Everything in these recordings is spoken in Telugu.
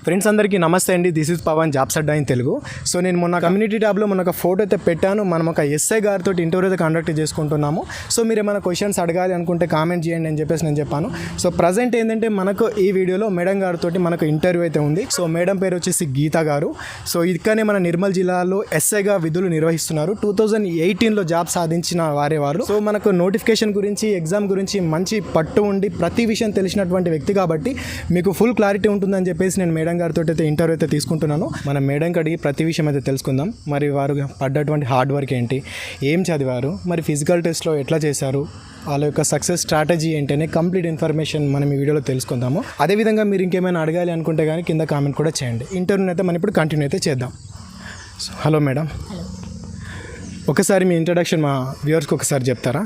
ఫ్రెండ్స్ అందరికీ నమస్తే అండి. This is Pavan jobs Adda in Telugu. So నేను మొన్న కమ్యూనిటీ ట్యాబ్లో మొన్న ఒక ఫోటో అయితే పెట్టాను. మనం ఒక ఎస్ఐ గారితో ఇంటర్వ్యూ అయితే కండక్ట్ చేసుకుంటున్నాము. సో మీరు ఏమైనా క్వశ్చన్స్ అడగాలి అనుకుంటే కామెంట్ చేయండి అని చెప్పేసి నేను చెప్పాను. సో ప్రజెంట్ ఏంటంటే మనకు ఈ వీడియోలో మేడం గారితో మనకు ఇంటర్వ్యూ అయితే ఉంది. సో మేడం పేరు వచ్చేసి గీత గారు. సో ఇక్కడనే మన నిర్మల్ జిల్లాలో ఎస్ఐగా విధులు నిర్వహిస్తున్నారు. 2018లో జాబ్ సాధించిన వారు. సో మనకు నోటిఫికేషన్ గురించి, ఎగ్జామ్ గురించి మంచి పట్టు ఉండి ప్రతి విషయం తెలిసినటువంటి వ్యక్తి కాబట్టి మీకు ఫుల్ క్లారిటీ ఉంటుందని చెప్పేసి నేను మేడం గారితో అయితే ఇంటర్వ్యూ అయితే తీసుకుంటున్నాను. మనం మేడంకి అడిగి ప్రతి విషయం అయితే తెలుసుకుందాం. మరి వారు పడ్డటువంటి హార్డ్ వర్క్ ఏంటి, ఏం చదివారు, మరి ఫిజికల్ టెస్ట్లో ఎట్లా చేశారు, వాళ్ళ యొక్క సక్సెస్ స్ట్రాటజీ ఏంటనే కంప్లీట్ ఇన్ఫర్మేషన్ మనం ఈ వీడియోలో తెలుసుకుందాము. అదేవిధంగా మీరు ఇంకేమైనా అడగాలి అనుకుంటే కానీ కింద కామెంట్ కూడా చేయండి. ఇంటర్వ్యూని అయితే మనం ఇప్పుడు కంటిన్యూ అయితే చేద్దాం. సో హలో మేడం, ఒకసారి మీ ఇంట్రడక్షన్ మా వ్యూవర్స్కి ఒకసారి చెప్తారా?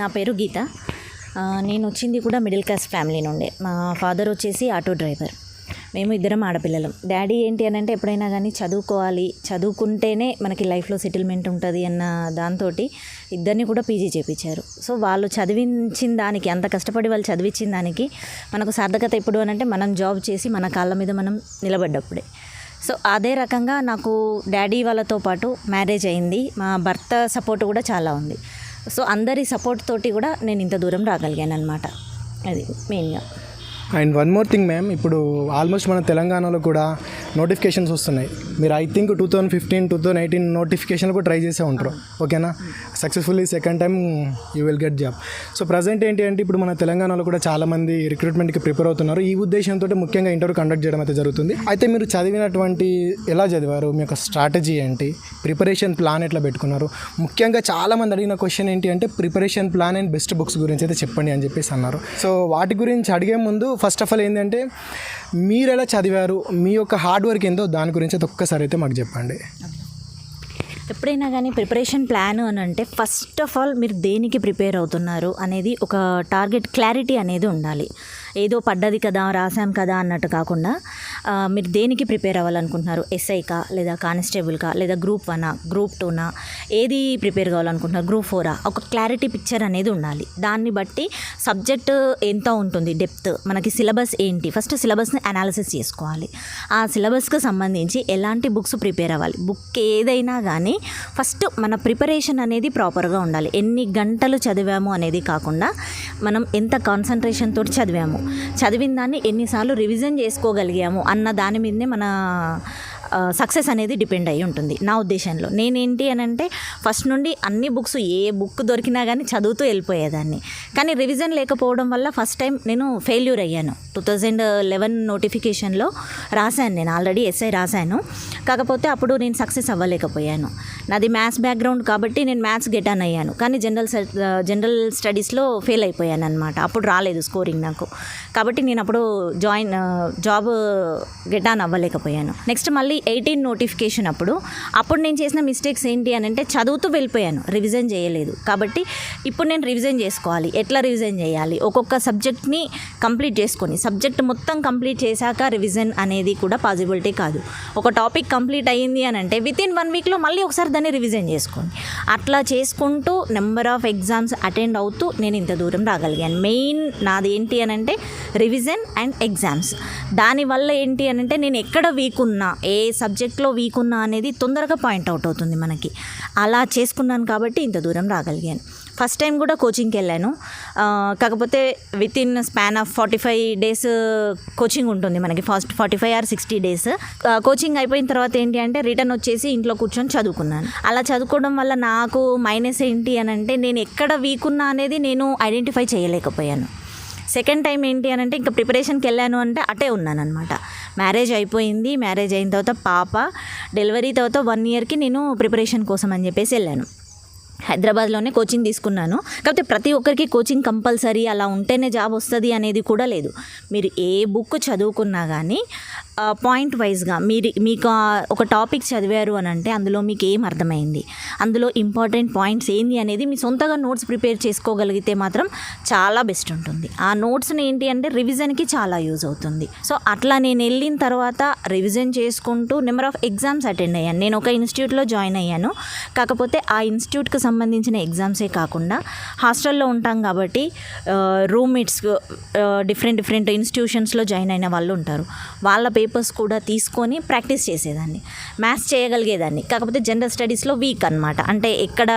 నా పేరు గీత. నేను వచ్చింది కూడా మిడిల్ క్లాస్ ఫ్యామిలీ నుండే. మా ఫాదర్ వచ్చేసి ఆటో డ్రైవర్. మేము ఇద్దరం ఆడపిల్లలం. డాడీ ఏంటి అని అంటే ఎప్పుడైనా కానీ చదువుకోవాలి, చదువుకుంటేనే మనకి లైఫ్లో సెటిల్మెంట్ ఉంటుంది అన్న దాంతో ఇద్దరిని కూడా పీజీ చేయించారు. సో వాళ్ళు చదివించిన దానికి, అంత కష్టపడి వాళ్ళు చదివించిన దానికి మనకు సార్థకత ఎప్పుడు అని అంటే మనం జాబ్ చేసి మన కాళ్ళ మీద మనం నిలబడ్డప్పుడే. సో అదే రకంగా నాకు డాడీ వాళ్ళతో పాటు మ్యారేజ్ అయింది. మా భర్త సపోర్ట్ కూడా చాలా ఉంది. సో అందరి సపోర్ట్ తోటి కూడా నేను ఇంత దూరం రాగలిగాను అనమాట. అది మెయిన్గా. And one more thing ma'am, ఇప్పుడు ఆల్మోస్ట్ మన తెలంగాణలో కూడా నోటిఫికేషన్స్ వస్తున్నాయి. మీరు ఐ థింక్ 2015, 2018 నోటిఫికేషన్లు కూడా ట్రై చేసే ఉంటారు. ఓకేనా? Successfully second time you will get job. So present ఏంటి అంటే ఇప్పుడు మన తెలంగాణలో కూడా చాలామంది రిక్రూట్మెంట్కి ప్రిపేర్ అవుతున్నారు. ఈ ఉద్దేశంతో ముఖ్యంగా ఇంటర్వ్యూ కండక్ట్ చేయడం అయితే జరుగుతుంది. అయితే మీరు చదివినటువంటి ఎలా చదివారు, మీ యొక్క స్ట్రాటజీ ఏంటి, ప్రిపరేషన్ ప్లాన్ ఎట్లా పెట్టుకున్నారు? ముఖ్యంగా చాలామంది అడిగిన క్వశ్చన్ ఏంటి అంటే preparation plan and best books గురించి అయితే చెప్పండి అని చెప్పేసి అన్నారు. సో వాటి గురించి అడిగే ముందు ఫస్ట్ ఆఫ్ ఆల్ ఏంటంటే మీరు ఎలా చదివారు, మీ యొక్క హార్డ్ వర్క్ ఏందో దాని గురించి అయితే ఒక్కసారి అయితే మాకు చెప్పండి. ఎప్పుడైనా కానీ ప్రిపరేషన్ ప్లాన్ అని అంటే ఫస్ట్ ఆఫ్ ఆల్ మీరు దేనికి ప్రిపేర్ అవుతున్నారు అనేది ఒక టార్గెట్ క్లారిటీ అనేది ఉండాలి. ఏదో పడ్డది కదా, రాసాం కదా అన్నట్టు కాకుండా మీరు దేనికి ప్రిపేర్ అవ్వాలనుకుంటున్నారు? ఎస్ఐకా, లేదా కానిస్టేబుల్కా, లేదా గ్రూప్ 1, గ్రూప్ 2నా, ఏది ప్రిపేర్ కావాలనుకుంటున్నారు, గ్రూప్ 4ఆ? ఒక క్లారిటీ పిక్చర్ అనేది ఉండాలి. దాన్ని బట్టి సబ్జెక్ట్ ఎంత ఉంటుంది, డెప్త్, మనకి సిలబస్ ఏంటి, ఫస్ట్ సిలబస్ని అనాలిసిస్ చేసుకోవాలి. ఆ సిలబస్కి సంబంధించి ఎలాంటి బుక్స్ ప్రిపేర్ అవ్వాలి. బుక్ ఏదైనా కానీ ఫస్ట్ మన ప్రిపరేషన్ అనేది ప్రాపర్గా ఉండాలి. ఎన్ని గంటలు చదివాము అనేది కాకుండా మనం ఎంత కాన్సన్ట్రేషన్ తోటి చదివాము, చదివిన దాన్ని ఎన్నిసార్లు రివిజన్ చేసుకోగలిగాము అన్న దాని మీదనే మన సక్సెస్ అనేది డిపెండ్ అయ్యి ఉంటుంది. నా ఉద్దేశంలో నేనేంటి అని అంటే ఫస్ట్ నుండి అన్ని బుక్స్, ఏ బుక్ దొరికినా కానీ చదువుతూ వెళ్ళిపోయేదాన్ని. కానీ రివిజన్ లేకపోవడం వల్ల ఫస్ట్ టైం నేను ఫెయిల్యూర్ అయ్యాను. 2011 నోటిఫికేషన్లో రాశాను, నేను ఆల్రెడీ ఎస్ఐ రాశాను. కాకపోతే అప్పుడు నేను సక్సెస్ అవ్వలేకపోయాను. నాది మ్యాథ్స్ బ్యాక్గ్రౌండ్ కాబట్టి నేను మ్యాథ్స్ గెట్ ఆన్ అయ్యాను. కానీ జనరల్ స్టడీస్లో ఫెయిల్ అయిపోయాను అనమాట. అప్పుడు రాలేదు స్కోరింగ్ నాకు. కాబట్టి నేను అప్పుడు జాబ్ గెట్ ఆన్ అవ్వలేకపోయాను. నెక్స్ట్ మళ్ళీ 18 నోటిఫికేషన్ అప్పుడు నేను చేసిన మిస్టేక్స్ ఏంటి అని అంటే చదువుతూ వెళ్ళిపోయాను, రివిజన్ చేయలేదు. కాబట్టి ఇప్పుడు నేను రివిజన్ చేసుకోవాలి. ఎట్లా రివిజన్ చేయాలి? ఒక్కొక్క సబ్జెక్ట్ని కంప్లీట్ చేసుకొని, సబ్జెక్ట్ మొత్తం కంప్లీట్ చేశాక రివిజన్ అనేది కూడా పాసిబిలిటీ కాదు. ఒక టాపిక్ కంప్లీట్ అయ్యింది అని అంటే వితిన్ 1 వీక్లో మళ్ళీ ఒకసారి దాన్ని రివిజన్ చేసుకోండి. అట్లా చేసుకుంటూ నెంబర్ ఆఫ్ ఎగ్జామ్స్ అటెండ్ అవుతూ నేను ఇంత దూరం రాగలిగాను. మెయిన్ నాది ఏంటి అని అంటే రివిజన్ అండ్ ఎగ్జామ్స్. దానివల్ల ఏంటి అని అంటే నేను ఎక్కడ వీక్ ఉన్నా, ఏ సబ్జెక్ట్లో వీక్ ఉన్నా అనేది తొందరగా పాయింట్ అవుట్ అవుతుంది మనకి. అలా చేసుకున్నాను కాబట్టి ఇంత దూరం రాగలిగాను. ఫస్ట్ టైం కూడా కోచింగ్కి వెళ్ళాను. కాకపోతే with in span of 45 days coaching ఉంటుంది మనకి. ఫస్ట్ 45 or 60 days కోచింగ్ అయిపోయిన తర్వాత ఏంటి అంటే రిటర్న్ వచ్చేసి ఇంట్లో కూర్చొని చదువుకున్నాను. అలా చదువుకోవడం వల్ల నాకు మైనస్ ఏంటి అని అంటే నేను ఎక్కడ వీక్ ఉన్నా అనేది నేను ఐడెంటిఫై చేయలేకపోయాను. సెకండ్ టైం ఏంటి అని అంటే ఇంకా ప్రిపరేషన్కి వెళ్ళాను అంటే అటే ఉన్నాను అనమాట. మ్యారేజ్ అయిపోయింది. మ్యారేజ్ అయిన తర్వాత పాప డెలివరీ తర్వాత 1 yearకి నేను ప్రిపరేషన్ కోసం అని చెప్పేసి వెళ్ళాను. హైదరాబాద్లోనే కోచింగ్ తీసుకున్నాను. కాకపోతే ప్రతి ఒక్కరికి కోచింగ్ కంపల్సరీ అలా ఉంటేనే జాబ్ వస్తుంది అనేది కూడా లేదు. మీరు ఏ బుక్ చదువుకున్నా కానీ పాయింట్ వైజ్గా మీకు ఒక టాపిక్ చదివారు అని అంటే అందులో మీకు ఏం అర్థమైంది, అందులో ఇంపార్టెంట్ పాయింట్స్ ఏంది అనేది మీ సొంతగా నోట్స్ ప్రిపేర్ చేసుకోగలిగితే మాత్రం చాలా బెస్ట్ ఉంటుంది. ఆ నోట్స్ని ఏంటి అంటే రివిజన్కి చాలా యూజ్ అవుతుంది. సో అట్లా నేను వెళ్ళిన తర్వాత రివిజన్ చేసుకుంటూ నెంబర్ ఆఫ్ ఎగ్జామ్స్ అటెండ్ అయ్యాను. నేను ఒక ఇన్స్టిట్యూట్లో జాయిన్ అయ్యాను. కాకపోతే ఆ ఇన్స్టిట్యూట్కి సంబంధించిన ఎగ్జామ్సే కాకుండా హాస్టల్లో ఉంటాం కాబట్టి రూమ్మేట్స్ డిఫరెంట్ ఇన్స్టిట్యూషన్స్లో జాయిన్ అయిన వాళ్ళు ఉంటారు. వాళ్ళ పేపర్స్ కూడా తీసుకొని ప్రాక్టీస్ చేసేదాన్ని, మ్యాథ్స్ చేయగలిగేదాన్ని. కాకపోతే జనరల్ స్టడీస్లో వీక్ అనమాట. అంటే ఎక్కడ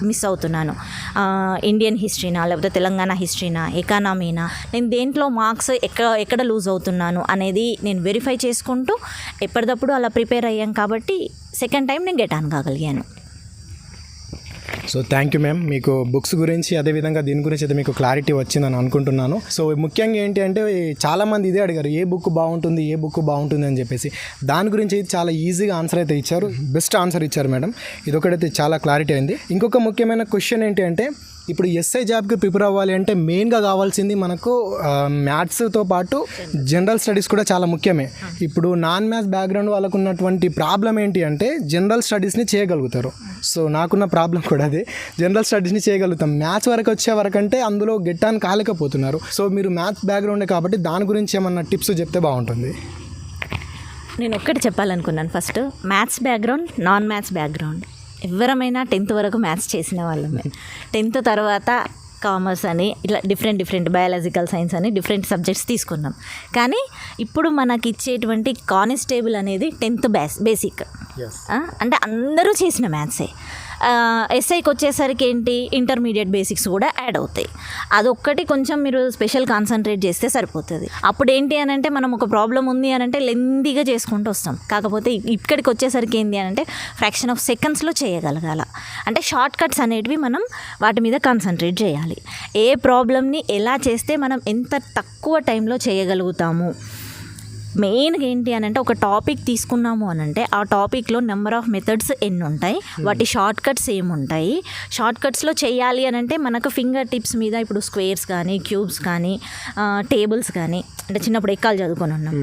మిస్ అవుతున్నాను, ఇండియన్ హిస్టరీనా లేకపోతే తెలంగాణ హిస్టరీనా ఎకానమీనా, నేను దేంట్లో మార్క్స్ ఎక్కడ లూజ్ అవుతున్నాను అనేది నేను వెరిఫై చేసుకుంటూ ఎప్పటికప్పుడు అలా ప్రిపేర్ అయ్యాం. కాబట్టి సెకండ్ టైం నేను గెట్ ఆన్ కాగలిగాను. So thank you ma'am. మీకు బుక్స్ గురించి అదేవిధంగా దీని గురించి అయితే మీకు క్లారిటీ వచ్చిందని అనుకుంటున్నాను. సో ముఖ్యంగా ఏంటి అంటే చాలామంది ఇదే అడిగారు, ఏ బుక్ బాగుంటుంది అని చెప్పేసి. దాని గురించి చాలా ఈజీగా ఆన్సర్ అయితే ఇచ్చారు, బెస్ట్ ఆన్సర్ ఇచ్చారు మేడం. ఇదొకటైతే చాలా క్లారిటీ అయింది. ఇంకొక ముఖ్యమైన క్వశ్చన్ ఏంటి అంటే, ఇప్పుడు ఎస్ఐ జాబ్కి ప్రిపేర్ అవ్వాలి అంటే మెయిన్గా కావాల్సింది మనకు మ్యాథ్స్తో పాటు జనరల్ స్టడీస్ కూడా చాలా ముఖ్యమే. ఇప్పుడు నాన్ మ్యాథ్స్ బ్యాక్గ్రౌండ్ వాళ్ళకు ఉన్నటువంటి ప్రాబ్లం ఏంటి అంటే జనరల్ స్టడీస్ని చేయగలుగుతారు. సో నాకున్న ప్రాబ్లం కూడా అదే, జనరల్ స్టడీస్ని చేయగలుగుతాం, మ్యాథ్స్ వరకు వచ్చే వరకు అంటే అందులో గెట్ ఆన్ కాలేకపోతున్నారు. సో మీరు మ్యాథ్స్ బ్యాక్గ్రౌండే కాబట్టి దాని గురించి ఏమన్నా టిప్స్ చెప్తే బాగుంటుంది. నేను ఒక్కటి చెప్పాలనుకున్నాను. First maths background, non maths background ఎవరమైనా 10th వరకు మ్యాథ్స్ చేసిన వాళ్ళమే. 10th తర్వాత కామర్స్ అని ఇట్లా డిఫరెంట్ బయాలజికల్ సైన్స్ అని డిఫరెంట్ సబ్జెక్ట్స్ తీసుకున్నాం. కానీ ఇప్పుడు మనకి ఇచ్చేటువంటి కానిస్టేబుల్ అనేది 10th బేసిక్, అంటే అందరూ చేసిన మ్యాథ్సే. ఎస్ఐకి వచ్చేసరికి ఏంటి, ఇంటర్మీడియట్ బేసిక్స్ కూడా యాడ్ అవుతాయి. అదొక్కటి కొంచెం మీరు స్పెషల్ కాన్సన్ట్రేట్ చేస్తే సరిపోతుంది. అప్పుడు ఏంటి అని అంటే మనం ఒక ప్రాబ్లం ఉంది అని అంటే లెందీగా చేసుకుంటూ వస్తాం. కాకపోతే ఇక్కడికి వచ్చేసరికి ఏంటి అని అంటే ఫ్రాక్షన్ ఆఫ్ సెకండ్స్లో చేయగలగాల. అంటే షార్ట్ కట్స్ అనేటివి మనం వాటి మీద కాన్సన్ట్రేట్ చేయాలి. ఏ ప్రాబ్లమ్ని ఎలా చేస్తే మనం ఎంత తక్కువ టైంలో చేయగలుగుతాము. మెయిన్గా ఏంటి అని అంటే ఒక టాపిక్ తీసుకున్నాము అని అంటే ఆ టాపిక్లో నెంబర్ ఆఫ్ మెథడ్స్ ఎన్ని ఉంటాయి, వాటి షార్ట్ కట్స్ ఏముంటాయి. షార్ట్ కట్స్లో చేయాలి అని అంటే మనకు ఫింగర్ టిప్స్ మీద ఇప్పుడు స్క్వేర్స్ కానీ క్యూబ్స్ కానీ టేబుల్స్ కానీ, అంటే చిన్నప్పుడు ఎక్కాలు చదువుకొని ఉన్నాం,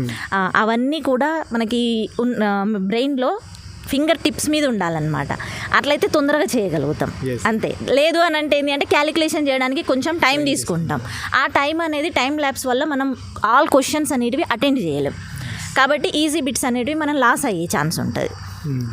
అవన్నీ కూడా మనకి బ్రెయిన్లో ఫింగర్ టిప్స్ మీద ఉండాలన్నమాట. అట్లయితే తొందరగా చేయగలుగుతాం. అంతే. లేదు అని అంటే ఏంటి అంటే క్యాలిక్యులేషన్ చేయడానికి కొంచెం టైం తీసుకుంటాం. ఆ టైం అనేది టైం ల్యాబ్స్ వల్ల మనం ఆల్ క్వశ్చన్స్ అనేటివి అటెండ్ చేయలేం. కాబట్టి ఈజీ బిట్స్ అనేటివి మనం లాస్ అయ్యే ఛాన్స్ ఉంటుంది.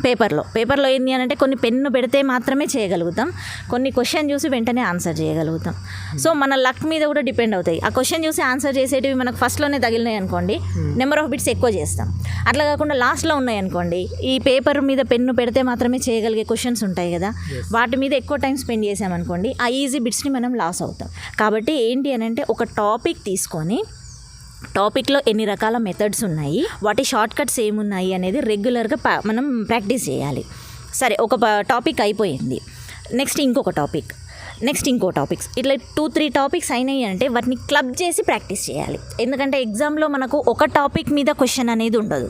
పేపర్లో ఏంటి అని అంటే కొన్ని పెన్ను పెడితే మాత్రమే చేయగలుగుతాం, కొన్ని క్వశ్చన్ చూసి వెంటనే ఆన్సర్ చేయగలుగుతాం. సో మన లక్ మీద కూడా డిపెండ్ అవుతాయి. ఆ క్వశ్చన్ చూసి ఆన్సర్ చేసేటివి మనకు ఫస్ట్లోనే తగిలినాయి అనుకోండి, నెంబర్ ఆఫ్ బిట్స్ ఎక్కువ చేస్తాం. అట్లా కాకుండా లాస్ట్లో ఉన్నాయి అనుకోండి, ఈ పేపర్ మీద పెన్ను పెడితే మాత్రమే చేయగలిగే క్వశ్చన్స్ ఉంటాయి కదా, వాటి మీద ఎక్కువ టైం స్పెండ్ చేసామనుకోండి, ఆ ఈజీ బిట్స్ని మనం లాస్ అవుతాం. కాబట్టి ఏంటి అని అంటే ఒక టాపిక్ తీసుకొని టాపిక్లో ఎన్ని రకాల మెథడ్స్ ఉన్నాయి, వాటి షార్ట్ కట్స్ ఏమున్నాయి అనేది రెగ్యులర్గా మనం ప్రాక్టీస్ చేయాలి. సరే, ఒక టాపిక్ అయిపోయింది, నెక్స్ట్ ఇంకో టాపిక్స్ ఇట్లా 2-3 టాపిక్స్ అయినాయి అంటే వాటిని క్లబ్ చేసి ప్రాక్టీస్ చేయాలి. ఎందుకంటే ఎగ్జామ్లో మనకు ఒక టాపిక్ మీద క్వశ్చన్ అనేది ఉండదు,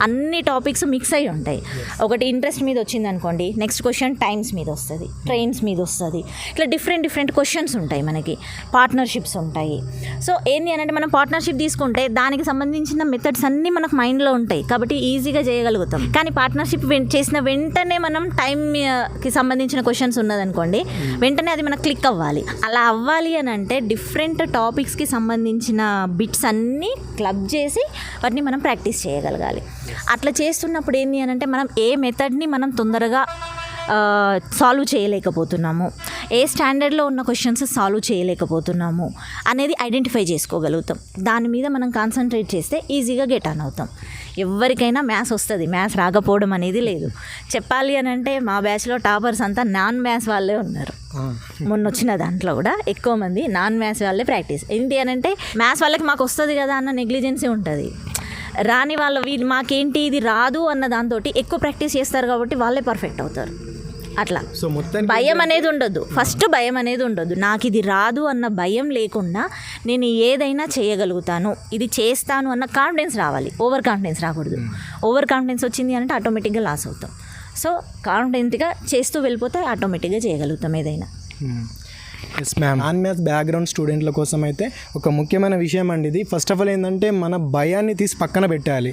అన్ని టాపిక్స్ మిక్స్ అయి ఉంటాయి. ఒకటి ఇంట్రెస్ట్ మీద వచ్చింది అనుకోండి, నెక్స్ట్ క్వశ్చన్ టైమ్స్ మీద వస్తుంది, ట్రైన్స్ మీద వస్తుంది. ఇట్లా డిఫరెంట్ క్వశ్చన్స్ ఉంటాయి. మనకి పార్ట్నర్షిప్స్ ఉంటాయి. సో ఏంటి అని అంటే మనం పార్ట్నర్షిప్ తీసుకుంటే దానికి సంబంధించిన మెథడ్స్ అన్నీ మనకు మైండ్లో ఉంటాయి కాబట్టి ఈజీగా చేయగలుగుతాం. కానీ పార్ట్నర్షిప్ చేసిన వెంటనే మనం టైంకి సంబంధించిన క్వశ్చన్స్ ఉన్నదనుకోండి, వెంటనే అది క్లిక్ అవ్వాలి. అలా అవ్వాలి అని అంటే డిఫరెంట్ టాపిక్స్కి సంబంధించిన బిట్స్ అన్నీ క్లబ్ చేసి వాటిని మనం ప్రాక్టీస్ చేయగలగాలి. అట్లా చేస్తున్నప్పుడు ఏంటి అని అంటే మనం ఏ మెథడ్ని మనం తొందరగా సాల్వ్ చేయలేకపోతున్నాము, ఏ స్టాండర్డ్లో ఉన్న క్వశ్చన్స్ సాల్వ్ చేయలేకపోతున్నాము అనేది ఐడెంటిఫై చేసుకోగలుగుతాం. దాని మీద మనం కాన్సన్ట్రేట్ చేస్తే ఈజీగా గెట్ ఆన్ అవుతాం. ఎవరికైనా మ్యాథ్స్ వస్తుంది, మ్యాథ్స్ రాకపోవడం అనేది లేదు. చెప్పాలి అని అంటే మా బ్యాచ్లో టాపర్స్ అంతా నాన్ మ్యాథ్స్ వాళ్ళే ఉన్నారు. మొన్న వచ్చిన దాంట్లో కూడా ఎక్కువ మంది నాన్ మ్యాథ్స్ వాళ్ళే ప్రాక్టీస్. ఏంటి అని అంటే మ్యాథ్స్ వాళ్ళకి మాకు వస్తుంది కదా అన్న నెగ్లిజెన్సీ ఉంటుంది. రాని వీళ్ళు మాకేంటి ఇది రాదు అన్న దాంతో ఎక్కువ ప్రాక్టీస్ చేస్తారు కాబట్టి వాళ్ళే పర్ఫెక్ట్ అవుతారు. అట్లా సో మొత్తం భయం అనేది ఉండొద్దు. ఫస్ట్ భయం అనేది ఉండొద్దు. నాకు ఇది రాదు అన్న భయం లేకుండా నేను ఏదైనా చేయగలుగుతాను, ఇది చేస్తాను అన్న కాన్ఫిడెన్స్ రావాలి. ఓవర్ కాన్ఫిడెన్స్ రాకూడదు. ఓవర్ కాన్ఫిడెన్స్ వచ్చింది అంటే ఆటోమేటిక్గా లాస్ అవుతాం. సో కాన్ఫిడెంట్గా చేస్తూ వెళ్ళిపోతే ఆటోమేటిక్గా చేయగలుగుతాం ఏదైనా. Yes ma'am. Non maths background స్టూడెంట్ల కోసం అయితే ఒక ముఖ్యమైన విషయం అండి ఇది. ఫస్ట్ ఆఫ్ ఆల్ ఏంటంటే మన భయాన్ని తీసి పక్కన పెట్టాలి.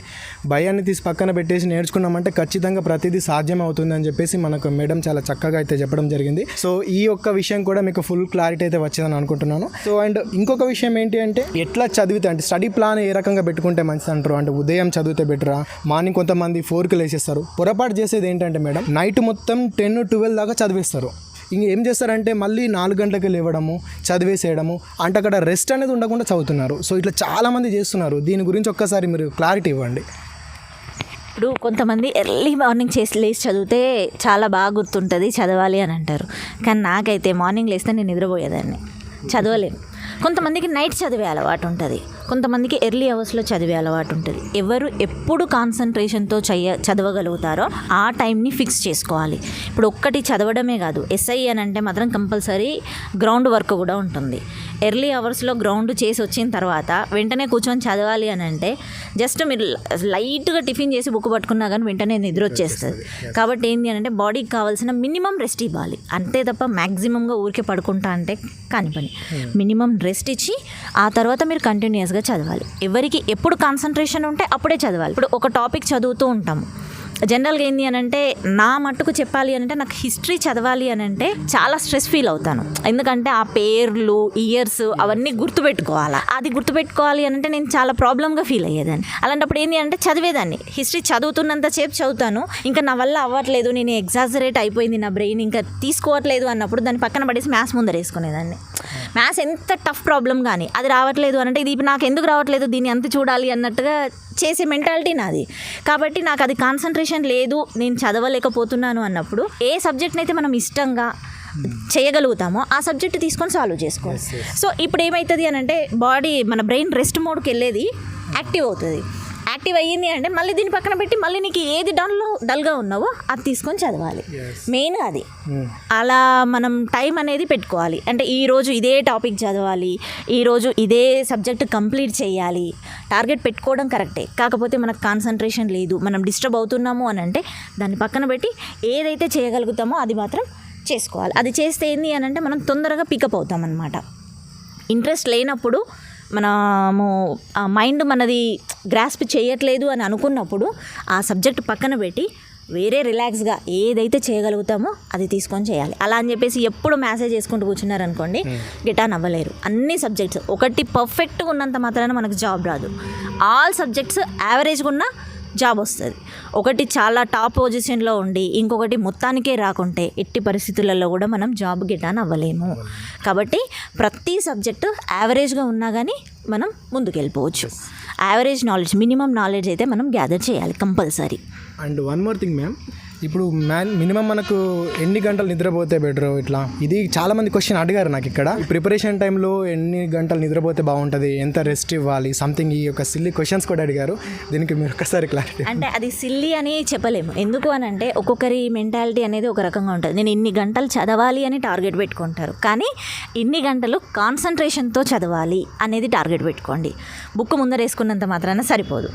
భయాన్ని తీసి పక్కన పెట్టేసి నేర్చుకున్నామంటే ఖచ్చితంగా ప్రతిదీ సాధ్యం అవుతుంది అని చెప్పేసి మనకు మేడం చాలా చక్కగా అయితే చెప్పడం జరిగింది. సో ఈ ఒక్క విషయం కూడా మీకు ఫుల్ క్లారిటీ అయితే వచ్చిందని అనుకుంటున్నాను. సో అండ్ ఇంకొక విషయం ఏంటి అంటే ఎట్లా చదివితే అంటే స్టడీ ప్లాన్ ఏ రకంగా పెట్టుకుంటే మంచిది అంటారు. అంటే ఉదయం చదివితే బెటరా, మార్నింగ్ కొంతమంది 4కి లేచేస్తారు. పొరపాటు చేసేది ఏంటంటే మేడం నైట్ మొత్తం 10-12 దాకా చదివేస్తారు. ఇంకేం చేస్తారంటే మళ్ళీ 4 గంటలకు లేవడము, చదివేసేయడము, అంటే అక్కడ రెస్ట్ అనేది ఉండకుండా చదువుతున్నారు. సో ఇట్లా చాలామంది చేస్తున్నారు. దీని గురించి ఒక్కసారి మీరు క్లారిటీ ఇవ్వండి. ఇప్పుడు కొంతమంది ఎర్లీ మార్నింగ్ లేచి చదివితే చాలా బాగా గుర్తుంటుంది, చదవాలి అని అంటారు. కానీ నాకైతే మార్నింగ్ లేస్తే నేను నిద్రపోయేదాన్ని, చదవలేను. కొంతమందికి నైట్ చదివే అలవాటు ఉంటుంది, కొంతమందికి ఎర్లీ అవర్స్లో చదివే అలవాటు ఉంటుంది. ఎవరు ఎప్పుడు కాన్సన్ట్రేషన్తో చదవగలుగుతారో ఆ టైంని ఫిక్స్ చేసుకోవాలి. ఇప్పుడు ఒక్కటి చదవడమే కాదు, ఎస్ఐ అని అంటే మాత్రం కంపల్సరీ గ్రౌండ్ వర్క్ కూడా ఉంటుంది. ఎర్లీ అవర్స్లో గ్రౌండ్ చేసి వచ్చిన తర్వాత వెంటనే కూర్చొని చదవాలి అని అంటే జస్ట్ మీరు లైట్గా టిఫిన్ చేసి బుక్ పట్టుకున్నా కానీ వెంటనే నిద్ర వచ్చేస్తుంది. కాబట్టి ఏంటి అంటే బాడీకి కావాల్సిన మినిమం రెస్ట్ ఇవ్వాలి, అంతే తప్ప మ్యాక్సిమంగా ఊరికే పడుకుంటా అంటే కాని పని. మినిమం రెస్ట్ ఇచ్చి ఆ తర్వాత మీరు కంటిన్యూస్గా చదవాలి. ఎవరికి ఎప్పుడు కాన్సన్ట్రేషన్ ఉంటే అప్పుడే చదవాలి. ఇప్పుడు ఒక టాపిక్ చదువుతూ ఉంటాము, జనరల్గా ఏంటి అని అంటే నా మట్టుకు చెప్పాలి అని అంటే నాకు హిస్టరీ చదవాలి అని అంటే చాలా స్ట్రెస్ ఫీల్ అవుతాను. ఎందుకంటే ఆ పేర్లు, ఇయర్స్ అవన్నీ గుర్తుపెట్టుకోవాలి. అది గుర్తుపెట్టుకోవాలి అని అంటే నేను చాలా ప్రాబ్లమ్గా ఫీల్ అయ్యేదాన్ని. అలాంటప్పుడు ఏంటి అంటే చదివేదాన్ని, హిస్టరీ చదువుతున్నంత సేపు చదువుతాను, ఇంకా నా వల్ల అవ్వట్లేదు, నేను ఎగ్జాజరేట్ అయిపోయింది నా బ్రెయిన్, ఇంకా తీసుకోవట్లేదు అన్నప్పుడు దాన్ని పక్కన పడేసి మ్యాథ్స్ ముందర వేసుకునేదాన్ని. మ్యాథ్స్ ఎంత టఫ్ ప్రాబ్లం కానీ అది రావట్లేదు అని అంటే ఇది నాకు ఎందుకు రావట్లేదు, దీన్ని ఎంత చూడాలి అన్నట్టుగా చేసే మెంటాలిటీ నాది. కాబట్టి నాకు అది కాన్సన్ట్రేషన్ లేదు, నేను చదవలేకపోతున్నాను అన్నప్పుడు ఏ సబ్జెక్ట్ని అయితే మనం ఇష్టంగా చేయగలుగుతామో ఆ సబ్జెక్ట్ తీసుకొని సాల్వ్ చేసుకోవాలి. సో ఇప్పుడు ఏమవుతుంది అని అంటే బాడీ మన బ్రెయిన్ రెస్ట్ మోడ్కి వెళ్ళేది యాక్టివ్ అవుతుంది. యాక్టివ్ అయ్యింది అంటే మళ్ళీ దీన్ని పక్కన పెట్టి మళ్ళీ నీకు ఏది డల్గా ఉన్నావో అది తీసుకొని చదవాలి. మెయిన్ అది అలా మనం టైం అనేది పెట్టుకోవాలి. అంటే ఈరోజు ఇదే టాపిక్ చదవాలి, ఈరోజు ఇదే సబ్జెక్ట్ కంప్లీట్ చేయాలి, టార్గెట్ పెట్టుకోవడం కరెక్టే. కాకపోతే మనకు కాన్సన్ట్రేషన్ లేదు, మనం డిస్టర్బ్ అవుతున్నాము అని అంటే దాన్ని పక్కన పెట్టి ఏదైతే చేయగలుగుతామో అది మాత్రం చేసుకోవాలి. అది చేస్తే ఏంది అని అంటే మనం తొందరగా పికప్ అవుతాం అన్నమాట. ఇంట్రెస్ట్ లేనప్పుడు మనము మైండ్ మనది గ్రాస్ప్ చేయట్లేదు అని అనుకున్నప్పుడు ఆ సబ్జెక్ట్ పక్కన పెట్టి వేరే రిలాక్స్గా ఏదైతే చేయగలుగుతామో అది తీసుకొని చేయాలి. అలా అని చెప్పేసి ఎప్పుడు మ్యాసేజ్ చేసుకుంటూ కూర్చున్నారనుకోండి గిటాన్ అవ్వలేరు. అన్ని సబ్జెక్ట్స్ ఒకటి పర్ఫెక్ట్గా ఉన్నంత మాత్రాన మనకు జాబ్ రాదు. ఆల్ సబ్జెక్ట్స్ యావరేజ్గా ఉన్న జాబ్ వస్తుంది. ఒకటి చాలా టాప్ పొజిషన్లో ఉండి ఇంకొకటి మొత్తానికే రాకుంటే ఎట్టి పరిస్థితులలో కూడా మనం జాబ్ గిటాన్ అవ్వలేము. కాబట్టి ప్రతి సబ్జెక్టు యావరేజ్గా ఉన్నా కానీ మనం ముందుకెళ్ళిపోవచ్చు. యావరేజ్ నాలెడ్జ్, మినిమం నాలెడ్జ్ అయితే మనం గ్యాదర్ చేయాలి compulsory. And one more thing ma'am, ఇప్పుడు మినిమం మనకు ఎన్ని గంటలు నిద్రపోతే బెటర్? ఇట్లా ఇది చాలామంది క్వశ్చన్ అడిగారు నాకు ఇక్కడ. ప్రిపరేషన్ టైంలో ఎన్ని గంటలు నిద్రపోతే బాగుంటుంది, ఎంత రెస్ట్ ఇవ్వాలి, సంథింగ్ ఈ యొక్క సిల్లీ క్వశ్చన్స్ కూడా అడిగారు. దీనికి మీరు ఒక్కసారి క్లారిటీ. అంటే అది సిల్లీ అని చెప్పలేము. ఎందుకు అని అంటే ఒక్కొక్కరి మెంటాలిటీ అనేది ఒక రకంగా ఉంటుంది. నేను ఇన్ని గంటలు చదవాలి అని టార్గెట్ పెట్టుకుంటారు, కానీ ఇన్ని గంటలు కాన్సన్ట్రేషన్తో చదవాలి అనేది టార్గెట్ పెట్టుకోండి. బుక్ ముందర వేసుకున్నంత మాత్రాన సరిపోదు.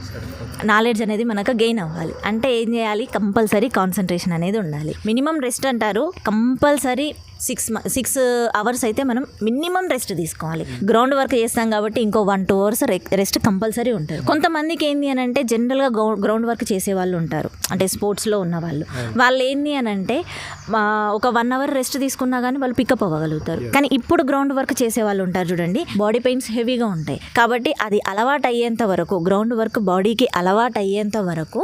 నాలెడ్జ్ అనేది మనకు గెయిన్ అవ్వాలి అంటే ఏం చేయాలి, కంపల్సరీ కాన్సన్ట్రేషన్ అనేది ఉండాలి. మినిమం రెస్ట్ అంటారు, కంపల్సరీ 6 అవర్స్ అయితే మనం మినిమం రెస్ట్ తీసుకోవాలి. గ్రౌండ్ వర్క్ చేస్తాం కాబట్టి ఇంకో 1-2 అవర్స్ రెస్ట్ కంపల్సరీ ఉంటుంది. కొంతమందికి ఏంది అని అంటే జనరల్గా గ్రౌండ్ వర్క్ చేసే వాళ్ళు ఉంటారు, అంటే స్పోర్ట్స్లో ఉన్న వాళ్ళు ఏంది అని అంటే ఒక 1 అవర్ రెస్ట్ తీసుకున్నా కానీ వాళ్ళు పికప్ అవ్వగలుగుతారు. కానీ ఇప్పుడు గ్రౌండ్ వర్క్ చేసే వాళ్ళు ఉంటారు చూడండి, బాడీ పెయిన్స్ హెవీగా ఉంటాయి. కాబట్టి అది అలవాటు అయ్యేంత వరకు, గ్రౌండ్ వర్క్ బాడీకి అలవాటు అయ్యేంత వరకు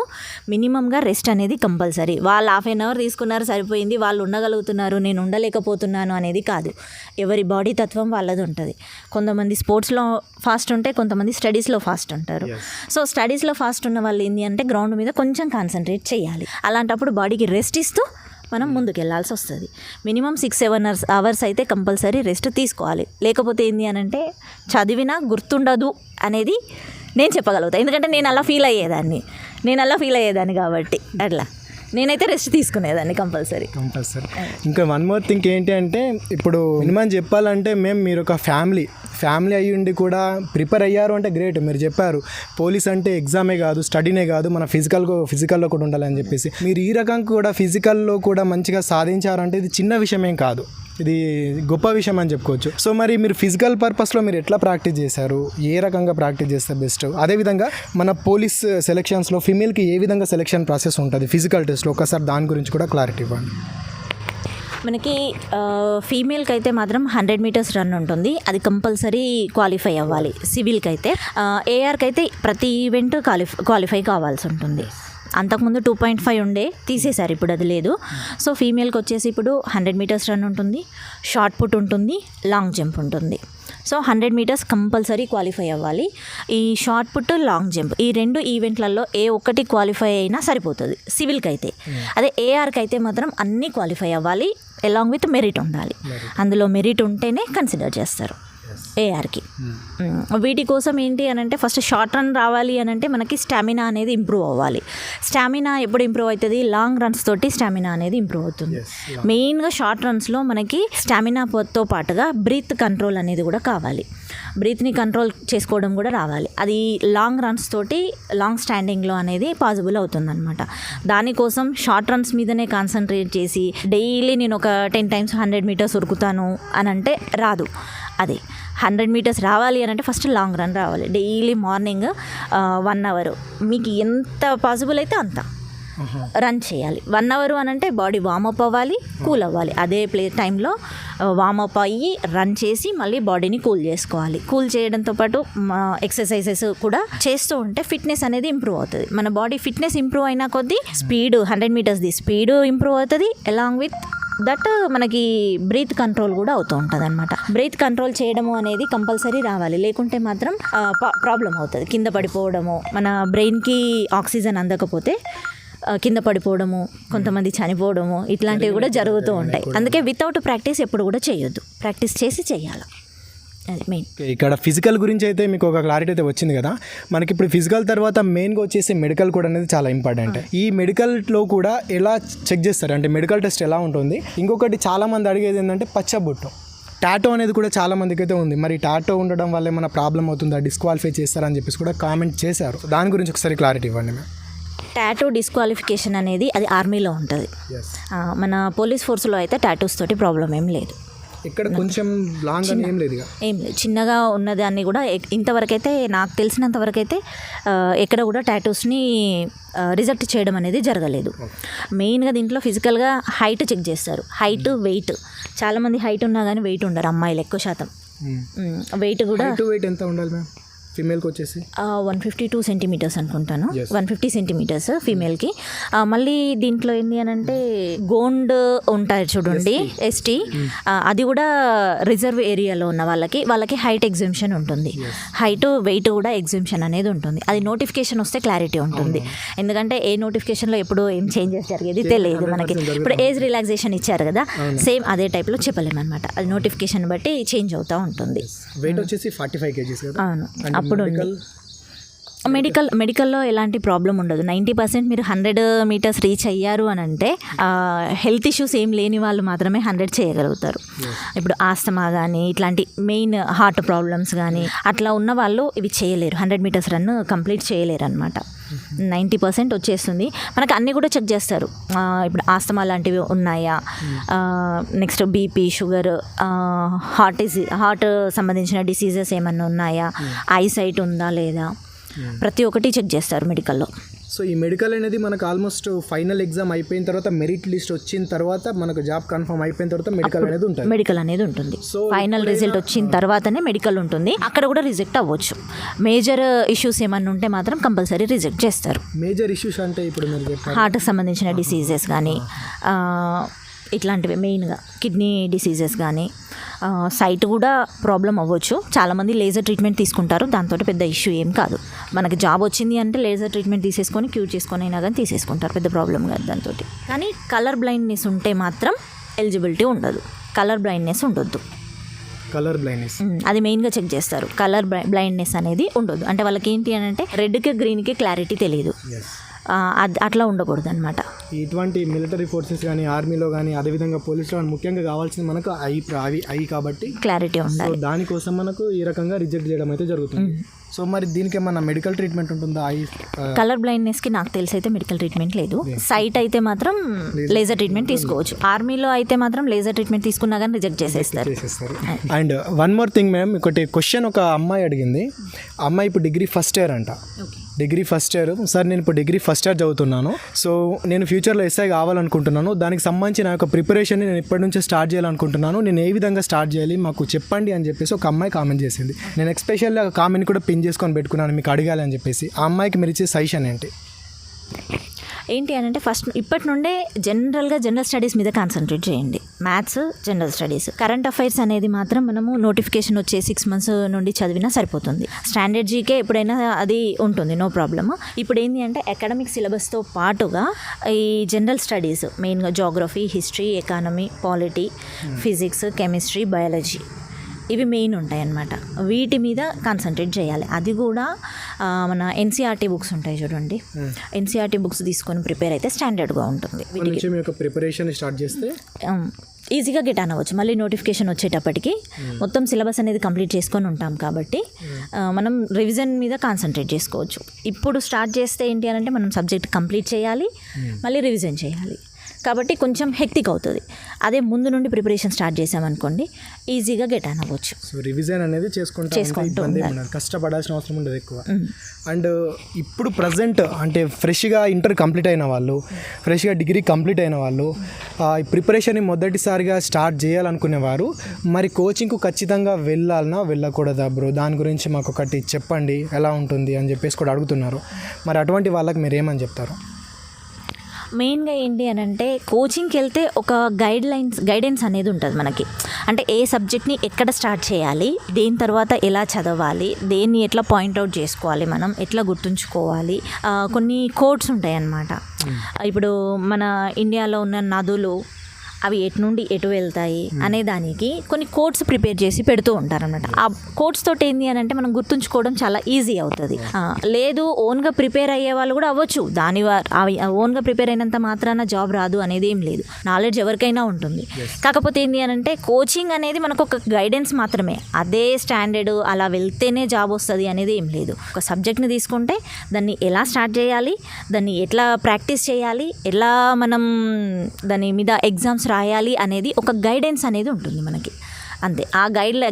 మినిమంగా రెస్ట్ అనేది కంపల్సరీ. వాళ్ళు 1/2 అవర్ తీసుకున్నారు సరిపోయింది, వాళ్ళు ఉండగలుగుతున్నారు, నేను ఉండలేకపోతున్నాను అనేది కాదు. ఎవరి బాడీ తత్వం వాళ్ళది ఉంటుంది. కొంతమంది స్పోర్ట్స్లో ఫాస్ట్ ఉంటే కొంతమంది స్టడీస్లో ఫాస్ట్ ఉంటారు. సో స్టడీస్లో ఫాస్ట్ ఉన్న వాళ్ళు ఏంటి అంటే గ్రౌండ్ మీద కొంచెం కాన్సన్ట్రేట్ చేయాలి. అలాంటప్పుడు బాడీకి రెస్ట్ ఇస్తూ మనం ముందుకు వెళ్ళాల్సి వస్తుంది. మినిమం 6-7 అవర్స్ అయితే కంపల్సరీ రెస్ట్ తీసుకోవాలి. లేకపోతే ఏంటి అని అంటే చదివినా గుర్తుండదు అనేది నేను చెప్పగలుగుతాను. ఎందుకంటే నేను అలా ఫీల్ అయ్యేదాన్ని కాబట్టి అట్లా నేనైతే రెస్ట్ తీసుకునేదాన్ని కంపల్సరీ. ఇంకా వన్ మోర్ థింగ్ ఏంటి అంటే ఇప్పుడు మినిమం చెప్పాలంటే మీరు ఒక ఫ్యామిలీ అయ్యి ఉండి కూడా ప్రిపేర్ అయ్యారు అంటే గ్రేట్. మీరు చెప్పారు పోలీస్ అంటే ఎగ్జామే కాదు, స్టడీనే కాదు, మన ఫిజికల్లో కూడా ఉండాలని చెప్పేసి. మీరు ఈ రకంగా కూడా ఫిజికల్లో కూడా మంచిగా సాధించారంటే ఇది చిన్న విషయమేం కాదు, ఇది గొప్ప విషయం అని చెప్పుకోవచ్చు. సో మరి మీరు ఫిజికల్ పర్పస్లో మీరు ఎట్లా ప్రాక్టీస్ చేశారు, ఏ రకంగా ప్రాక్టీస్ చేస్తే బెస్ట్? అదేవిధంగా మన పోలీస్ సెలెక్షన్స్లో ఫీమేల్కి ఏ విధంగా సెలెక్షన్ ప్రాసెస్ ఉంటుంది ఫిజికల్ టెస్ట్లో, ఒకసారి దాని గురించి కూడా క్లారిటీ ఇవ్వండి. మనకి ఫీమేల్కి అయితే మాత్రం 100 మీటర్స్ రన్ ఉంటుంది, అది కంపల్సరీ క్వాలిఫై అవ్వాలి. సివిల్కి అయితే, ఏఆర్కి అయితే ప్రతి ఈవెంట్ క్వాలిఫై కావాల్సి ఉంటుంది. అంతకుముందు 2.5 ఉండే, తీసేశారు, ఇప్పుడు అది లేదు. సో ఫీమేల్కి వచ్చేసి ఇప్పుడు 100 మీటర్స్ రన్ ఉంటుంది, షార్ట్ పుట్ ఉంటుంది, లాంగ్ జంప్ ఉంటుంది. సో 100 మీటర్స్ కంపల్సరీ క్వాలిఫై అవ్వాలి. ఈ షార్ట్ పుట్, లాంగ్ జంప్ ఈ 2 ఈవెంట్లలో ఏ ఒక్కటి క్వాలిఫై అయినా సరిపోతుంది సివిల్కి అయితే. అదే ఏఆర్కి అయితే మాత్రం అన్నీ క్వాలిఫై అవ్వాలి, అలాంగ్ విత్ మెరిట్ ఉండాలి. అందులో మెరిట్ ఉంటేనే కన్సిడర్ చేస్తారు ఏఆర్కి. వీటి కోసం ఏంటి అని అంటే ఫస్ట్ షార్ట్ రన్ రావాలి అని అంటే మనకి స్టామినా అనేది ఇంప్రూవ్ అవ్వాలి. స్టామినా ఎప్పుడు ఇంప్రూవ్ అవుతుంది? లాంగ్ రన్స్ తోటి స్టామినా అనేది ఇంప్రూవ్ అవుతుంది. మెయిన్గా షార్ట్ రన్స్లో మనకి స్టామినాతో పాటుగా బ్రీత్ కంట్రోల్ అనేది కూడా కావాలి. బ్రీత్ని కంట్రోల్ చేసుకోవడం కూడా రావాలి. అది లాంగ్ రన్స్ తోటి లాంగ్ స్టాండింగ్లో అనేది పాసిబుల్ అవుతుందన్నమాట. దానికోసం షార్ట్ రన్స్ మీదనే కాన్సన్ట్రేట్ చేసి డైలీ నేను ఒక 10 times 100 meters ఉరుకుతాను అని అంటే రాదు. అదే 100 meters రావాలి అని అంటే ఫస్ట్ లాంగ్ రన్ రావాలి. డైలీ మార్నింగ్ 1 hour మీకు ఎంత పాసిబుల్ అయితే అంత రన్ చేయాలి. 1 hour అని అంటే బాడీ వార్మప్ అవ్వాలి, కూల్ అవ్వాలి. అదే టైంలో వార్మప్ అయ్యి రన్ చేసి మళ్ళీ బాడీని కూల్ చేసుకోవాలి. కూల్ చేయడంతో పాటు ఎక్సర్సైజెస్ కూడా చేస్తూ ఉంటే ఫిట్నెస్ అనేది ఇంప్రూవ్ అవుతుంది. మన బాడీ ఫిట్నెస్ ఇంప్రూవ్ అయినా కొద్దీ స్పీడ్ 100 metersది స్పీడ్ ఇంప్రూవ్ అవుతుంది. అలాంగ్ విత్ దట్ మనకి బ్రీత్ కంట్రోల్ కూడా అవుతూ ఉంటుంది అనమాట. బ్రీత్ కంట్రోల్ చేయడము అనేది కంపల్సరీ రావాలి, లేకుంటే మాత్రం ప్రాబ్లం అవుతుంది. కింద పడిపోవడము, మన బ్రెయిన్కి ఆక్సిజన్ అందకపోతే కింద పడిపోవడము, కొంతమంది చనిపోవడము ఇట్లాంటివి కూడా జరుగుతూ ఉంటాయి. అందుకే వితౌట్ ప్రాక్టీస్ ఎప్పుడు కూడా చేయొద్దు, ప్రాక్టీస్ చేసి చేయాలి. అది మెయిన్. ఇక్కడ ఫిజికల్ గురించి అయితే మీకు ఒక క్లారిటీ అయితే వచ్చింది కదా. మనకి ఇప్పుడు ఫిజికల్ తర్వాత మెయిన్గా వచ్చేసి మెడికల్ కూడా అనేది చాలా ఇంపార్టెంట్. ఈ మెడికల్లో కూడా ఎలా చెక్ చేస్తారు అంటే మెడికల్ టెస్ట్ ఎలా ఉంటుంది? ఇంకొకటి చాలామంది అడిగేది ఏంటంటే పచ్చబొట్టు, టాటో అనేది కూడా చాలా మందికి అయితే ఉంది. మరి టాటో ఉండడం వల్ల ఏమైనా ప్రాబ్లం అవుతుందా, డిస్క్వాలిఫై చేస్తారని చెప్పేసి కూడా కామెంట్ చేశారు. దాని గురించి ఒకసారి క్లారిటీ ఇవ్వండి మ్యామ్. టాటూ డిస్క్వాలిఫికేషన్ అనేది అది ఆర్మీలో ఉంటుంది. మన పోలీస్ ఫోర్స్లో అయితే టాటూస్ తోటి ప్రాబ్లం ఏం లేదు. ఇక్కడ కొంచెం లాంగ్ అని ఏం లేదు, చిన్నగా ఉన్నదాన్ని కూడా ఇంతవరకు అయితే నాకు తెలిసినంత వరకు అయితే ఎక్కడ కూడా టాటూస్ని రిజెక్ట్ చేయడం అనేది జరగలేదు. మెయిన్గా దీంట్లో ఫిజికల్గా హైట్ చెక్ చేస్తారు, హైట్ వెయిట్. చాలామంది హైట్ ఉన్నా కానీ వెయిట్ ఉండరు అమ్మాయిలు ఎక్కువ శాతం. వెయిట్ కూడా వెయిట్ ఎంత ఉండాలి మ్యామ్ ఫీమేల్కి వచ్చేసి? 152 centimeters అనుకుంటాను. 150 centimeters ఫీమేల్కి. మళ్ళీ దీంట్లో ఏంటి అని అంటే గోండ్ ఉంటాయి చూడండి, ఎస్టీ, అది కూడా రిజర్వ్ ఏరియాలో ఉన్న వాళ్ళకి హైట్ ఎగ్జంప్షన్ ఉంటుంది. హైట్ వెయిట్ కూడా ఎగ్జంప్షన్ అనేది ఉంటుంది. అది నోటిఫికేషన్ వస్తే క్లారిటీ ఉంటుంది. ఎందుకంటే ఏ నోటిఫికేషన్లో ఎప్పుడు ఏం చేంజెస్ జరిగేది తెలియదు మనకి. ఇప్పుడు ఏజ్ రిలాక్సేషన్ ఇచ్చారు కదా, సేమ్ అదే టైప్లో చెప్పలేమన్నమాట. అది నోటిఫికేషన్ బట్టి చేంజ్ అవుతూ ఉంటుంది. వెయిట్ వచ్చేసి 45 kgs. అవును. అప్పుడు మెడికల్లో ఎలాంటి ప్రాబ్లం ఉండదు. 90% మీరు 100 meters రీచ్ అయ్యారు అని అంటే హెల్త్ ఇష్యూస్ ఏం లేని వాళ్ళు మాత్రమే 100 చేయగలుగుతారు. ఇప్పుడు ఆస్తమా కానీ ఇట్లాంటి మెయిన్ హార్ట్ ప్రాబ్లమ్స్ కానీ అట్లా ఉన్న వాళ్ళు ఇవి చేయలేరు, 100 meters రన్ కంప్లీట్ చేయలేరు అనమాట. 90% వచ్చేస్తుంది. మనకు అన్నీ కూడా చెక్ చేస్తారు. ఇప్పుడు ఆస్తమా లాంటివి ఉన్నాయా, నెక్స్ట్ బీపీ, షుగర్, హార్ట్ సంబంధించిన డిసీజెస్ ఏమన్నా ఉన్నాయా, ఐసైట్ ఉందా లేదా, ప్రతి ఒక్కటి చెక్ చేస్తారు మెడికల్లో. సో ఈ మెడికల్ అనేది మనకు ఆల్మోస్ట్ ఫైనల్ ఎగ్జామ్ అయిపోయిన తర్వాత, మెరిట్ లిస్ట్ వచ్చిన తర్వాత, మనకు జాబ్ కన్ఫర్మ్ అయిపోయిన తర్వాత మెడికల్ అనేది ఉంటుంది. సో ఫైనల్ రిజల్ట్ వచ్చిన తర్వాతనే మెడికల్ ఉంటుంది. అక్కడ కూడా రిజెక్ట్ అవ్వచ్చు. మేజర్ ఇష్యూస్ ఏమన్నా ఉంటే మాత్రం కంపల్సరీ రిజెక్ట్ చేస్తారు. మేజర్ ఇష్యూస్ అంటే ఇప్పుడు మీరు హార్ట్కి సంబంధించిన డిసీజెస్ కానీ ఇట్లాంటివి, మెయిన్గా కిడ్నీ డిసీజెస్ కానీ, సైట్ కూడా ప్రాబ్లం అవ్వచ్చు. చాలామంది లేజర్ ట్రీట్మెంట్ తీసుకుంటారు, దాంతో పెద్ద ఇష్యూ ఏం కాదు. మనకి జాబ్ వచ్చింది అంటే లేజర్ ట్రీట్మెంట్ తీసేసుకొని క్యూర్ చేసుకొని అయినా కానీ తీసేసుకుంటారు, పెద్ద ప్రాబ్లం కాదు దాంతో. కానీ కలర్ బ్లైండ్నెస్ ఉంటే మాత్రం ఎలిజిబిలిటీ ఉండదు. కలర్ బ్లైండ్నెస్ ఉండొద్దు. కలర్ బ్లైండ్నెస్ అది మెయిన్గా చెక్ చేస్తారు. కలర్ బ్లైండ్నెస్ అనేది ఉండొద్దు. అంటే వాళ్ళకి ఏంటి అని అంటే రెడ్కి గ్రీన్కి క్లారిటీ తెలియదు, అట్లా ఉండకూడదు అనమాట. ఇటువంటి మిలిటరీ ఫోర్సెస్ కానీ, ఆర్మీలో కానీ, అదేవిధంగా పోలీసులో కానీ ముఖ్యంగా కావాల్సింది మనకు ఐ కాబట్టి క్లారిటీ ఉండాలి. దానికోసం మనకు ఈ రకంగా రిజెక్ట్ చేయడం అయితే జరుగుతుంది. సో మరి దీనికి ఏమన్నా మెడికల్ ట్రీట్మెంట్ ఉంటుందా? కలర్ బ్లైండ్నెస్కి నాకు తెలిసి అయితే మెడికల్ ట్రీట్మెంట్ లేదు. సైట్ అయితే మాత్రం లేజర్ ట్రీట్మెంట్ తీసుకోవచ్చు. ఆర్మీలో అయితే మాత్రం లేజర్ ట్రీట్మెంట్ తీసుకున్నా కానీ రిజెక్ట్ చేసేస్తారు. And one more thing ma'am, ఒకటి క్వశ్చన్ ఒక అమ్మాయి అడిగింది. అమ్మాయి ఇప్పుడు డిగ్రీ ఫస్ట్ ఇయర్ అంట. Degree first year. సార్ నేను ఇప్పుడు డిగ్రీ ఫస్ట్ ఇయర్ చదువుతున్నాను, సో నేను ఫ్యూచర్లో ఎస్ఐ కావాలనుకుంటున్నాను. దానికి సంబంధించి నా యొక్క ప్రిపరేషన్ నేను ఇప్పటి నుంచే స్టార్ట్ చేయాలనుకుంటున్నాను. నేను ఏ విధంగా స్టార్ట్ చేయాలి మాకు చెప్పండి అని చెప్పేసి ఒక అమ్మాయి కామెంట్ చేసింది. నేను ఎస్పెషల్లీ ఆ కామెంట్ కూడా పిన్ చేసుకొని పెట్టుకున్నాను మీకు అడగాలి అని చెప్పేసి. ఆ అమ్మాయికి మీరు ఇచ్చే సజెషన్ ఏంటి అని అంటే ఫస్ట్ ఇప్పటి నుండే జనరల్ స్టడీస్ మీద కాన్సన్ట్రేట్ చేయండి. Maths, general studies. Current affairs అనేది మాత్రం మనము నోటిఫికేషన్ వచ్చే 6 months నుండి చదివినా సరిపోతుంది. స్టాండర్డ్ జీకే ఎప్పుడైనా అది ఉంటుంది, నో ప్రాబ్లమ్. ఇప్పుడు ఏంటి అంటే అకాడమిక్ సిలబస్తో పాటుగా ఈ జనరల్ స్టడీస్ మెయిన్గా geography, history, economy, polity, physics, chemistry, biology ఇవి మెయిన్ ఉంటాయి అన్నమాట. వీటి మీద కాన్సన్ట్రేట్ చేయాలి. అది కూడా మన ఎన్సీఆర్టీ బుక్స్ ఉంటాయి చూడండి, ఎన్సీఆర్టీ బుక్స్ తీసుకొని ప్రిపేర్ అయితే స్టాండర్డ్గా ఉంటుంది. వీటికి ప్రిపరేషన్ స్టార్ట్ చేస్తే ఈజీగా గెట్ ఆన్ అవ్వచ్చు. మళ్ళీ నోటిఫికేషన్ వచ్చేటప్పటికి మొత్తం సిలబస్ అనేది కంప్లీట్ చేసుకొని ఉంటాం కాబట్టి మనం రివిజన్ మీద కాన్సన్ట్రేట్ చేసుకోవచ్చు. ఇప్పుడు స్టార్ట్ చేస్తే ఏంటి అని అంటే మనం సబ్జెక్ట్ కంప్లీట్ చేయాలి, మళ్ళీ రివిజన్ చేయాలి కాబట్టి కొంచెం హెక్టిక్ అవుతుంది. అదే ముందు నుండి ప్రిపరేషన్ స్టార్ట్ చేసామనుకోండి ఈజీగా గెట్ ఆన్ అవ్వచ్చు. సో రివిజన్ అనేది చేసుకుంటూ కష్టపడాల్సిన అవసరం ఉండదు ఎక్కువ. అండ్ ఇప్పుడు ప్రజెంట్ అంటే ఫ్రెష్గా ఇంటర్ కంప్లీట్ అయిన వాళ్ళు, ఫ్రెష్గా డిగ్రీ కంప్లీట్ అయిన వాళ్ళు ఈ ప్రిపరేషన్ని మొదటిసారిగా స్టార్ట్ చేయాలనుకునేవారు మరి కోచింగ్కు ఖచ్చితంగా వెళ్ళాలన్నా వెళ్ళకూడదా బ్రో, దాని గురించి మాకు ఒకటి చెప్పండి ఎలా ఉంటుంది అని చెప్పేసి కూడా అడుగుతున్నారు. మరి అటువంటి వాళ్ళకి మీరు ఏమని చెప్తారు? మెయిన్గా ఏంటి అని అంటే కోచింగ్కి వెళ్తే ఒక గైడెన్స్ అనేది ఉంటుంది మనకి. అంటే ఏ సబ్జెక్ట్ని ఎక్కడ స్టార్ట్ చేయాలి, దేని తర్వాత ఎలా చదవాలి, దేన్ని ఎట్లా పాయింట్అవుట్ చేసుకోవాలి, మనం ఎట్లా గుర్తుంచుకోవాలి, కొన్ని కోడ్స్ ఉంటాయి అన్నమాట. ఇప్పుడు మన ఇండియాలో ఉన్న నదులు అవి ఎటు నుండి ఎటు వెళ్తాయి అనే దానికి కొన్ని కోడ్స్ ప్రిపేర్ చేసి పెడుతూ ఉంటారనమాట. ఆ కోడ్స్ తోటి ఏంది అని అంటే మనం గుర్తుంచుకోవడం చాలా ఈజీ అవుతుంది. లేదు ఓన్గా ప్రిపేర్ అయ్యే వాళ్ళు కూడా అవ్వచ్చు. ఓన్గా ప్రిపేర్ అయినంత మాత్రాన జాబ్ రాదు అనేది ఏం లేదు, నాలెడ్జ్ ఎవరికైనా ఉంటుంది. కాకపోతే ఏంది అని అంటే కోచింగ్ అనేది మనకు ఒక గైడెన్స్ మాత్రమే, అదే స్టాండర్డ్ అలా వెళ్తేనే జాబ్ వస్తుంది అనేది ఏం లేదు. ఒక సబ్జెక్ట్ని తీసుకుంటే దాన్ని ఎలా స్టార్ట్ చేయాలి, దాన్ని ఎట్లా ప్రాక్టీస్ చేయాలి, ఎలా మనం దాని మీద ఎగ్జామ్స్ రాయాలి అనేది ఒక గైడెన్స్ అనేది ఉంటుంది మనకి. అంతే, ఆ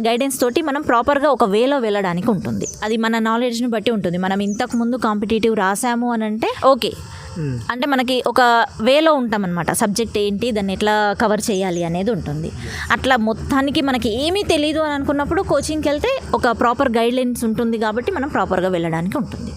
గైడెన్స్ తోటి మనం ప్రాపర్గా ఒక వేలో వెళ్ళడానికి ఉంటుంది. అది మన నాలెడ్జ్ని బట్టి ఉంటుంది. మనం ఇంతకు ముందు కాంపిటేటివ్ రాసాము అని అంటే ఓకే, అంటే మనకి ఒక వేలో ఉంటామన్నమాట. సబ్జెక్ట్ ఏంటి, దాన్ని ఎట్లా కవర్ చేయాలి అనేది ఉంటుంది. అట్లా మొత్తానికి మనకి ఏమీ తెలియదు అని అనుకున్నప్పుడు కోచింగ్కి వెళ్తే ఒక ప్రాపర్ గైడ్లైన్స్ ఉంటుంది కాబట్టి మనం ప్రాపర్గా వెళ్ళడానికి ఉంటుంది.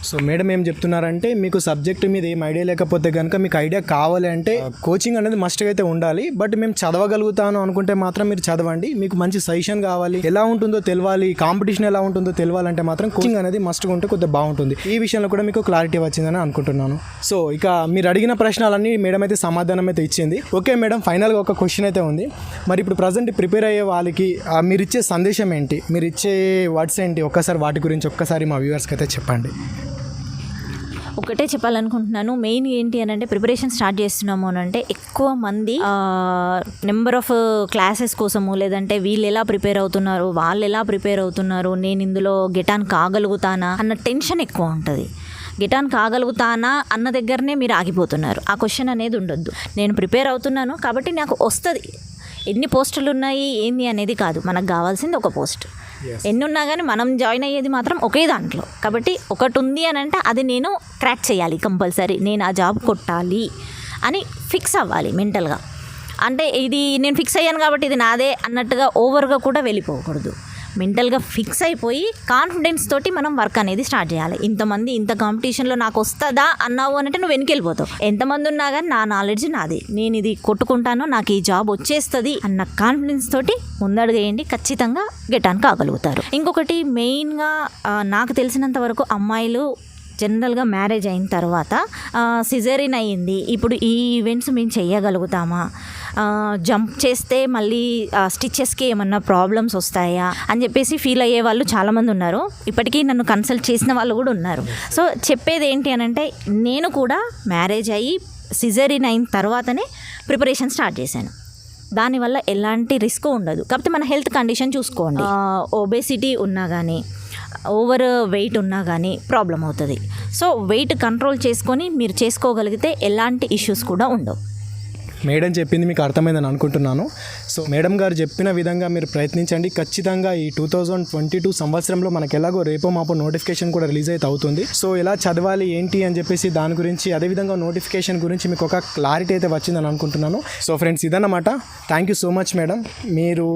సో మేడం ఏం చెప్తున్నారంటే మీకు సబ్జెక్ట్ మీద ఏం ఐడియా లేకపోతే కనుక మీకు ఐడియా కావాలి అంటే కోచింగ్ అనేది మస్ట్గా అయితే ఉండాలి. బట్ మేము చదవగలుగుతాను అనుకుంటే మాత్రం మీరు చదవండి. మీకు మంచి సజెషన్ కావాలి, ఎలా ఉంటుందో తెలియాలి, కాంపిటీషన్ ఎలా ఉంటుందో తెలియాలంటే మాత్రం కోచింగ్ అనేది మస్ట్గా ఉంటే కొద్దిగా బాగుంటుంది. ఈ విషయంలో కూడా మీకు క్లారిటీ వచ్చిందని అనుకుంటున్నాను. సో ఇక మీరు అడిగిన ప్రశ్నలన్నీ మేడం అయితే సమాధానం అయితే ఇచ్చింది. ఓకే మేడం, ఫైనల్గా ఒక క్వశ్చన్ అయితే ఉంది. మరి ఇప్పుడు ప్రజెంట్ ప్రిపేర్ అయ్యే వాళ్ళకి మీరు ఇచ్చే సందేశం ఏంటి, మీరు ఇచ్చే వర్డ్స్ ఏంటి, ఒక్కసారి వాటి గురించి ఒక్కసారి మా వ్యూవర్స్కి అయితే చెప్పండి. ఒకటే చెప్పాలనుకుంటున్నాను, మెయిన్ ఏంటి అని అంటే ప్రిపరేషన్ స్టార్ట్ చేస్తున్నాము అని అంటే ఎక్కువ మంది నెంబర్ ఆఫ్ క్లాసెస్ కోసము, లేదంటే వీళ్ళు ఎలా ప్రిపేర్ అవుతున్నారు, వాళ్ళు ఎలా ప్రిపేర్ అవుతున్నారు, నేను ఇందులో గెట్ ఆన్ కాగలుగుతానా అన్న టెన్షన్ ఎక్కువ ఉంటుంది. గెట్ ఆన్ కాగలుగుతానా అన్న దగ్గరనే మీరు ఆగిపోతున్నారు. ఆ క్వశ్చన్ అనేది ఉండొద్దు. నేను ప్రిపేర్ అవుతున్నాను కాబట్టి నాకు వస్తుంది, ఎన్ని పోస్టులు ఉన్నాయి ఏంది అనేది కాదు, మనకు కావాల్సింది ఒక పోస్ట్. ఎన్ని ఉన్నా కానీ మనం జాయిన్ అయ్యేది మాత్రం ఒకే దాంట్లో. కాబట్టి ఒకటి ఉంది అని అంటే అది నేను క్రాక్ చేయాలి కంపల్సరీ, నేను ఆ జాబ్ కొట్టాలి అని ఫిక్స్ అవ్వాలి మెంటల్గా. అంటే ఇది నేను ఫిక్స్ అయ్యాను కాబట్టి ఇది నాదే అన్నట్టుగా ఓవర్గా కూడా వెళ్ళిపోకూడదు. మెంటల్గా ఫిక్స్ అయిపోయి కాన్ఫిడెన్స్ తోటి మనం వర్క్ అనేది స్టార్ట్ చేయాలి. ఇంతమంది ఇంత కాంపిటీషన్లో నాకు వస్తుందా అన్నావు అంటే నువ్వు వెనకెళ్ళిపోతావు. ఎంతమంది ఉన్నా కానీ నా నాలెడ్జ్ నాది, నేను ఇది కొట్టుకుంటాను, నాకు ఈ జాబ్ వచ్చేస్తుంది అన్న కాన్ఫిడెన్స్ తోటి ముందడుగేయండి, ఖచ్చితంగా గెట్ ఆన్ కాగలుగుతారు. ఇంకొకటి మెయిన్గా నాకు తెలిసినంత వరకు అమ్మాయిలు జనరల్గా మ్యారేజ్ అయిన తర్వాత సిజేరియన్ అయ్యింది, ఇప్పుడు ఈ ఈవెంట్స్ మేము చేయగలుగుతామా, జంప్ చేస్తే మళ్ళీ స్టిచెస్కి ఏమన్నా ప్రాబ్లమ్స్ వస్తాయా అని చెప్పేసి ఫీల్ అయ్యే వాళ్ళు చాలామంది ఉన్నారు. ఇప్పటికీ నన్ను కన్సల్ట్ చేసిన వాళ్ళు కూడా ఉన్నారు. సో చెప్పేది ఏంటి అని అంటే నేను కూడా మ్యారేజ్ అయ్యి సిజేరియన్ అయిన తర్వాతనే ప్రిపరేషన్ స్టార్ట్ చేశాను. దానివల్ల ఎలాంటి రిస్క్ ఉండదు. కాకపోతే మన హెల్త్ కండిషన్ చూసుకోండి. ఒబేసిటీ ఉన్నా కానీ, ఓవర్ వెయిట్ ఉన్నా కానీ ప్రాబ్లం అవుతుంది. సో వెయిట్ కంట్రోల్ చేసుకొని మీరు చేసుకోగలిగితే ఎలాంటి ఇష్యూస్ కూడా ఉండవు. మేడం చెప్పింది మీకు అర్థమైందని అనుకుంటున్నాను. సో మేడం గారు చెప్పిన విధంగా మీరు ప్రయత్నించండి. ఖచ్చితంగా ఈ 2022 సంవత్సరంలో మనకి ఎలాగో రేపో మాపో నోటిఫికేషన్ కూడా రిలీజ్ అయితే అవుతుంది. సో ఎలా చదవాలి ఏంటి అని చెప్పేసి దాని గురించి అదేవిధంగా నోటిఫికేషన్ గురించి మీకు ఒక క్లారిటీ అయితే వచ్చిందని అనుకుంటున్నాను. సో ఫ్రెండ్స్ ఇదన్నమాట. Thank you so much madam, మీరు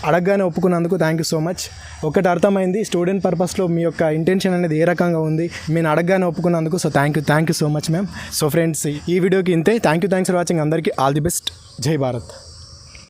అడగగానే ఒప్పుకున్నందుకు థ్యాంక్ యూ సో మచ్. ఒకటి అర్థమైంది, స్టూడెంట్ పర్పస్లో మీ యొక్క ఇంటెన్షన్ అనేది ఏ రకంగా ఉంది, నేను అడగగానే ఒప్పుకున్నందుకు. So thank you so much ma'am. So friends ఈ వీడియోకి ఇంతే. Thank you for watching. అందరికీ ఆల్ ది బెస్ట్. జై భారత్.